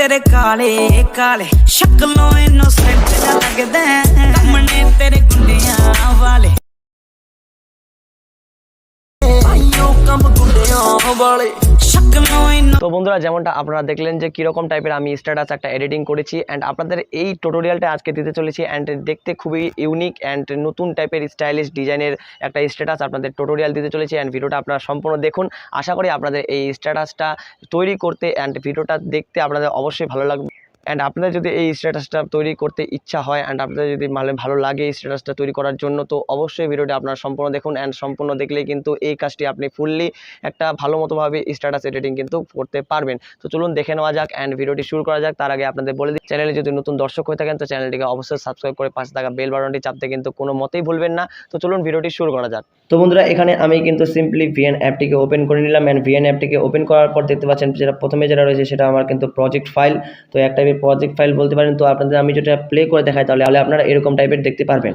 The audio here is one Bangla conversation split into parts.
तेरे काले काले शक्लों इनोसेंट जा लगदे कमने तेरे गुंडियां वाले आइयो कम गुंडियां वाले তো বন্ধুরা যেমনটা আপনারা দেখলেন যে কিরকম টাইপের আমি স্ট্যাটাস একটা এডিটিং করেছি অ্যান্ড আপনাদের এই টিউটোরিয়ালটা আজকে দিতে চলেছি অ্যান্ড দেখতে খুবই ইউনিক অ্যান্ড নতুন টাইপের স্টাইলিশ ডিজাইনের একটা স্ট্যাটাস আপনাদের টিউটোরিয়াল দিতে চলেছি অ্যান্ড ভিডিওটা আপনারা সম্পূর্ণ দেখুন। আশা করি আপনাদের এই স্ট্যাটাসটা তৈরি করতে অ্যান্ড ভিডিওটা দেখতে আপনাদের অবশ্যই ভালো লাগবে। অ্যান্ড আপনাদের যদি এই স্ট্যাটাসটা তৈরি করতে ইচ্ছা হয় অ্যান্ড আপনাদের যদি ভালো লাগে এই স্ট্যাটাসটা তৈরি করার জন্য তো অবশ্যই ভিডিওটা আপনারা সম্পূর্ণ দেখুন অ্যান্ড সম্পূর্ণ দেখলেই কিন্তু এই কাজটি আপনি ফুললি একটা ভালো মতোভাবে স্ট্যাটাস এডিটিং কিন্তু করতে পারবেন। তো চলুন দেখে নেওয়া যাক অ্যান্ড ভিডিওটি শুরু করা যাক। তার আগে আপনাদের বলে দিই, চ্যানেলে যদি নতুন দর্শক হয়ে থাকেন তো চ্যানেলটিকে অবশ্যই সাবস্ক্রাইব করে পাশে থাকা বেল বাটনটি চাপতে কিন্তু কোনো মতেই ভুলবেন না। তো চলুন ভিডিওটি শুরু করা যাক। তো বন্ধুরা এখানে আমি কিন্তু সিম্পলি ভিএন অ্যাপটিকে ওপেন করে নিলাম অ্যান্ড ভিএন অ্যাপটিকে ওপেন করার পর দেখতে পাচ্ছেন যেটা প্রথমে যেটা রয়েছে সেটা আমার কিন্তু প্রজেক্ট ফাইল। তো এক টাইপের প্রজেক্ট ফাইল বলতে পারেন। তো আপনাদের আমি যেটা প্লে করে দেখাই তাহলে আপনারা এরকম টাইপের দেখতে পারবেন।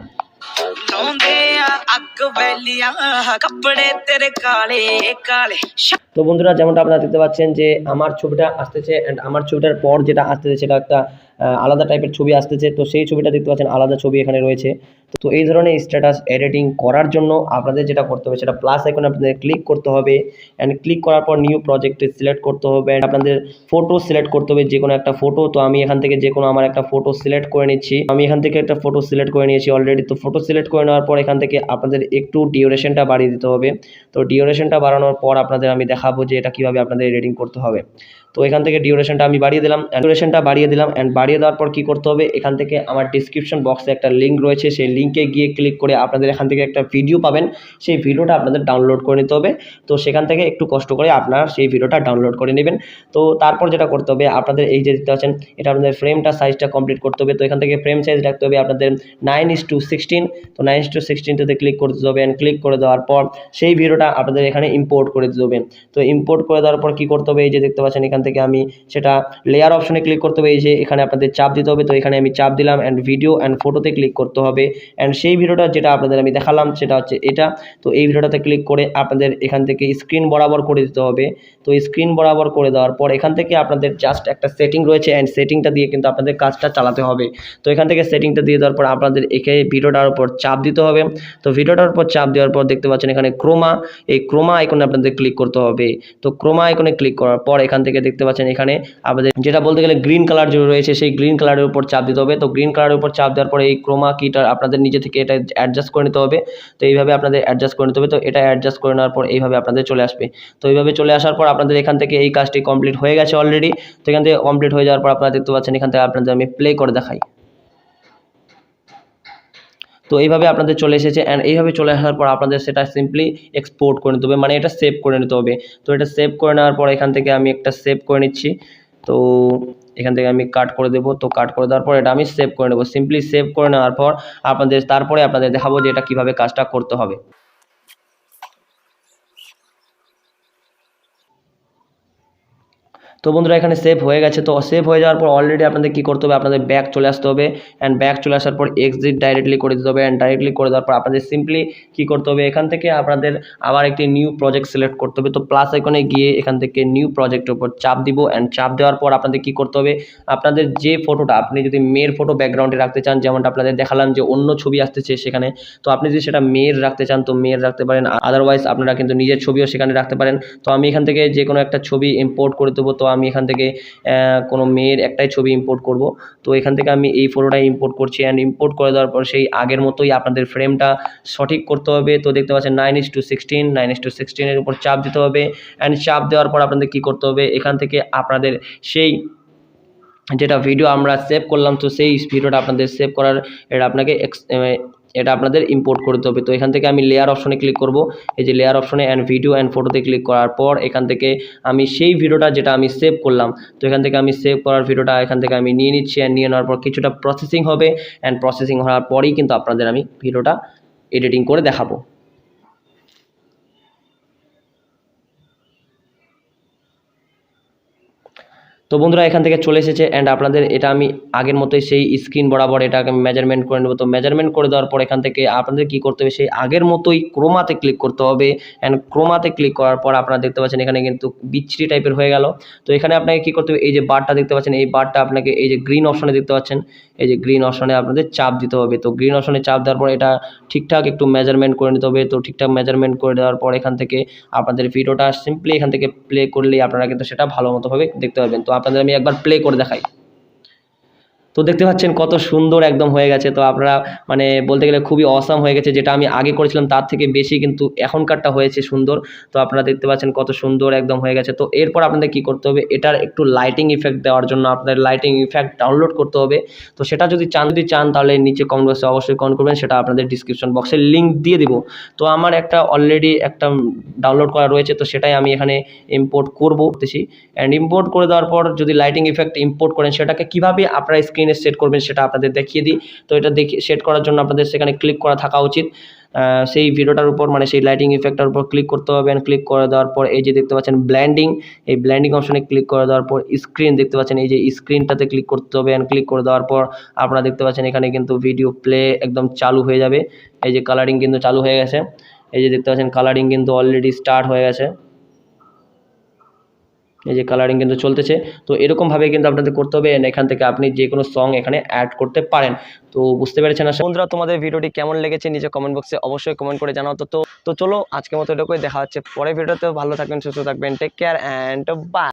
তো বন্ধুরা যেমনটা আপনারা দেখতে পাচ্ছেন যে আমার ছবিটা আসতেছে অ্যান্ড আমার ছবিটার পর যেটা আসতেছে সেটা একটা আলাদা টাইপের ছবি আসতেছে। তো সেই ছবিটা দেখতে পাচ্ছেন আলাদা ছবি এখানে রয়েছে। তো এই ধরনের স্ট্যাটাস এডিটিং করার জন্য আপনাদের যেটা করতে হবে সেটা প্লাস আইকনে আপনাদের ক্লিক করতে হবে অ্যান্ড ক্লিক করার পর নিউ প্রজেক্টে সিলেক্ট করতে হবে অ্যান্ড আপনাদের ফটো সিলেক্ট করতে হবে, যে কোনো একটা ফটো। তো আমি এখান থেকে যে কোনো আমার একটা ফটো সিলেক্ট করে নিচ্ছি। আমি এখান থেকে একটা ফটো সিলেক্ট করে নিয়েছি অলরেডি। তো ফটো সিলেক্ট করে নেওয়ার পর এখান থেকে আপনাদের একটু ডিউরেশনটা বাড়িয়ে দিতে হবে। তো ডিউরেশনটা বাড়ানোর পর আপনাদের আমি দেখাবো যে এটা কীভাবে আপনাদের এডিটিং করতে হবে। তো এখান থেকে ডিউরেশনটা আমি বাড়িয়ে দিলাম অ্যান্ড বাড়িয়ে দেওয়ার পর কী করতে হবে, এখান থেকে আমার ডিসক্রিপশন বক্সে একটা লিঙ্ক রয়েছে, সেই লিঙ্কে গিয়ে ক্লিক করে আপনাদের এখান থেকে একটা ভিডিও পাবেন। সেই ভিডিওটা আপনাদের ডাউনলোড করে নিতে হবে। তো সেখান থেকে একটু কষ্ট করে আপনারা সেই ভিডিওটা ডাউনলোড করে নেবেন। তো তারপর যেটা করতে হবে আপনাদের এই যে দেখতে পাচ্ছেন এটা আপনাদের ফ্রেমটা সাইজটা কমপ্লিট করতে হবে। তো এখান থেকে ফ্রেম সাইজ রাখতে হবে আপনাদের 9:16। তো 9:16তে ক্লিক করে দিতে হবে অ্যান্ড ক্লিক করে দেওয়ার পর সেই ভিডিওটা আপনাদের এখানে ইম্পোর্ট করে দিতে হবে। তো ইম্পোর্ট করে দেওয়ার পর কী করতে হবে, এই যে দেখতে পাচ্ছেন এখান থেকে আমি সেটা লেয়ার অপশনে ক্লিক করতে হবে। এই যে এখানে আপনাদের চাপ দিতে হবে। তো এখানে আমি চাপ দিলাম অ্যান্ড ভিডিও অ্যান্ড ফটোতে ক্লিক করতে হবে অ্যান্ড সেই ভিডিওটা যেটা আপনাদের আমি দেখালাম সেটা হচ্ছে এটা। তো এই ভিডিওটাতে ক্লিক করে আপনাদের এখান থেকে স্ক্রিন বরাবর করে দিতে হবে। তো স্ক্রিন বরাবর করে দেওয়ার পর এখান থেকে আপনাদের জাস্ট একটা সেটিং রয়েছে অ্যান্ড সেটিংটা দিয়ে কিন্তু আপনাদের কাজটা চালাতে হবে। তো এখান থেকে সেটিংটা দিয়ে দেওয়ার পর আপনাদের এখানে ভিডিওটার উপর চাপ দিতে হবে। তো ভিডিওটার উপর চাপ দেওয়ার পর দেখতে পাচ্ছেন এখানে ক্রোমা, এই ক্রোমা আইকনে আপনাদের ক্লিক করতে হবে। তো ক্রোমা আইকনে ক্লিক করার পর এখান থেকে দেখতে পাচ্ছেন এখানে আপনাদের যেটা বলতে গেলে গ্রিন কালার যে রয়েছে সেই গ্রিন কালারের উপর চাপ দিতে হবে। তো গ্রিন কালারের উপর চাপ দেওয়ার পরে এই ক্রোমা কিটা আপনাদের নিজে থেকে এটা অ্যাডজাস্ট করে নিতে হবে। তো এইভাবে আপনাদের অ্যাডজাস্ট করে নিতে হবে। তো এটা অ্যাডজাস্ট করে নেওয়ার পর এইভাবে আপনাদের চলে আসবে। তো এইভাবে চলে আসার পর আপনাদের এখান থেকে এই কাজটি কমপ্লিট হয়ে গেছে অলরেডি। তো এখান থেকে কমপ্লিট হয়ে যাওয়ার পর আপনারা দেখতে পাচ্ছেন এখান থেকে আপনাদের আমি প্লে করে দেখাই। তো এইভাবে আপনাদের চলে এসেছে অ্যান্ড এইভাবে চলে আসার পর আপনাদের সেটা সিম্পলি এক্সপোর্ট করে নিতে হবে, মানে এটা সেভ করে নিতে হবে। তো এটা সেভ করে নেওয়ার পর এখান থেকে আমি একটা সেভ করে নিচ্ছি। তো এখান থেকে আমি কাট করে দেবো। তো কাট করে দেওয়ার পর এটা আমি সেভ করে নেবো। সিম্পলি সেভ করে নেওয়ার পর তারপরে আপনাদের দেখাবো যে এটা কীভাবে কাজটা করতে হবে। তো বন্ধুরা এখানে সেভ হয়ে গেছে। তো সেভ হয়ে যাওয়ার পর অলরেডি আপনাদের কী করতে হবে, আপনাদের ব্যাক চলে আসতে হবে অ্যান্ড ব্যাক চলে আসার পর এক্সিট ডাইরেক্টলি করে দিতে হবে অ্যান্ড ডাইরেক্টলি করে দেওয়ার পর আপনাদের সিম্পলি কী করতে হবে, এখান থেকে আপনাদের আবার একটি নিউ প্রজেক্ট সিলেক্ট করতে হবে। তো প্লাস আইকনে গিয়ে এখান থেকে নিউ প্রজেক্টের উপর চাপ দিব অ্যান্ড চাপ দেওয়ার পর আপনাদের কী করতে হবে, আপনাদের যে ফটোটা আপনি যদি মেয়ের ফটো ব্যাকগ্রাউন্ডে রাখতে চান, যেমনটা আপনাদের দেখালাম যে অন্য ছবি আসতেছে সেখানে, তো আপনি যদি সেটা মেয়ের রাখতে চান তো মেয়ের রাখতে পারেন, আদারওয়াইজ আপনারা কিন্তু নিজের ছবিও সেখানে রাখতে পারেন। তো আমি এখান থেকে যে কোনো একটা ছবি ইম্পোর্ট করে দেবো। তো আমি এখান থেকে কোনো মেয়ের একটাই ছবি ইম্পোর্ট করব। তো এখান থেকে আমি এই ফটোটাই ইম্পোর্ট করছি অ্যান্ড ইম্পোর্ট করে দেওয়ার পর সেই আগের মতোই আপনাদের ফ্রেমটা সঠিক করতে হবে। তো দেখতে পাচ্ছেন 9:16 উপর চাপ দিতে হবে অ্যান্ড চাপ দেওয়ার পর আপনাদের কী করতে হবে, এখান থেকে আপনাদের সেই যেটা ভিডিও আমরা সেভ করলাম তো সেই ভিডিওটা আপনাদের সেভ করার এটা আপনাদের ইম্পোর্ট করতে হবে। তো এখান থেকে আমি লেয়ার অপশনে ক্লিক করব, এই যে লেয়ার অপশনে অ্যান্ড ভিডিও অ্যান্ড ফটোতে ক্লিক করার পর এখান থেকে আমি সেই ভিডিওটা যেটা আমি সেভ করলাম তো এখান থেকে আমি সেভ করার ভিডিওটা এখান থেকে আমি নিয়ে নিচ্ছি অ্যান্ড নিয়ে নেওয়ার পর কিছুটা প্রসেসিং হবে অ্যান্ড প্রসেসিং হওয়ার পরেই কিন্তু আপনাদের আমি ভিডিওটা এডিটিং করে দেখাবো। তো বন্ধুরা এখান থেকে চলে এসেছে অ্যান্ড আপনাদের এটা আমি আগের মতোই সেই স্ক্রিন বরাবর এটাকে আমি মেজারমেন্ট করে নেবো। তো মেজারমেন্ট করে দেওয়ার পর এখান থেকে আপনাদের কী করতে হবে, সেই আগের মতোই ক্রোমাতে ক্লিক করতে হবে। অ্যান্ড ক্রোমাতে ক্লিক করার পর আপনারা দেখতে পাচ্ছেন এখানে কিন্তু বিচ্ছিরি টাইপের হয়ে গেল। তো এখানে আপনাকে কী করতে হবে, এই যে বারটা দেখতে পাচ্ছেন, এই বারটা আপনাকে এই যে গ্রিন অপশনে দেখতে পাচ্ছেন, এই যে গ্রিন অপশনে আপনাদের চাপ দিতে হবে। তো গ্রিন অপশনে চাপ দেওয়ার পর এটা ঠিকঠাক একটু মেজারমেন্ট করে নিতে হবে। তো ঠিকঠাক মেজারমেন্ট করে দেওয়ার পর এখান থেকে আপনাদের ভিডিওটা সিম্পলি এখান থেকে প্লে করলেই আপনারা কিন্তু সেটা ভালো মতোভাবে দেখতে পাবেন। তো আপনাদের আমি একবার প্লে করে দেখাই। তো দেখতে পাচ্ছেন কত সুন্দর একদম হয়ে গেছে। তো আপনারা মানে বলতে গেলে খুবই অসাম হয়ে গেছে, যেটা আমি আগে করেছিলাম তার থেকে বেশি কিন্তু এখনকারটা হয়েছে সুন্দর। তো আপনারা দেখতে পাচ্ছেন কত সুন্দর একদম হয়ে গেছে। তো এরপর আপনাদের কি করতে হবে, এটার একটু লাইটিং ইফেক্ট দেওয়ার জন্য আপনাদের লাইটিং ইফেক্ট ডাউনলোড করতে হবে। তো সেটা যদি চান তাহলে নিচে কমেন্ট বক্সে অবশ্যই কমেন্ট করবেন, সেটা আপনাদের ডিসক্রিপশন বক্সে লিঙ্ক দিয়ে দিব। তো আমার একটা অলরেডি একটা ডাউনলোড করা রয়েছে, তো সেটাই আমি এখানে ইম্পোর্ট করবো করতেছি। অ্যান্ড ইম্পোর্ট করে দেওয়ার পর যদি লাইটিং ইফেক্ট ইম্পোর্ট করেন সেটাকে কীভাবে আপনারা স্ক্রিনে সেট করবেন সেটা আপনাদের দেখিয়ে দিই। তো এটা সেট করার জন্য আপনাদের সেখানে ক্লিক করা থাকা উচিত, সেই ভিডিওটার উপর মানে সেই লাইটিং ইফেক্টটার উপর ক্লিক করতে হবে। অ্যান্ড ক্লিক করে দেওয়ার পর এই যে দেখতে পাচ্ছেন ব্ল্যান্ডিং, এই ব্ল্যান্ডিং অপশনে ক্লিক করে দেওয়ার পর স্ক্রিন দেখতে পাচ্ছেন, এই যে স্ক্রিনটাতে ক্লিক করতে হবে। অ্যান্ড ক্লিক করে দেওয়ার পর আপনারা দেখতে পাচ্ছেন এখানে কিন্তু ভিডিও প্লে একদম চালু হয়ে যাবে। এই যে কালারিং কিন্তু চালু হয়ে গেছে, এই যে দেখতে পাচ্ছেন কালারিং কিন্তু অলরেডি স্টার্ট হয়ে গেছে, এই যে কালারিং কিন্তু চলতেছে। তো এরকমভাবে কিন্তু আপনাদের করতে হবে। এখান থেকে আপনি যে কোনো সং এখানে অ্যাড করতে পারেন। তো বুঝতে পেরেছেন আশা। বন্ধুরা তোমাদের ভিডিওটি কেমন লেগেছে নিচে কমেন্ট বক্সে অবশ্যই কমেন্ট করে জানাও। তো চলো আজকের মতো এটুকুই, দেখা হচ্ছে পরের ভিডিওতে। ভালো থাকবেন, সুস্থ থাকবেন, টেক কেয়ার অ্যান্ড বাই।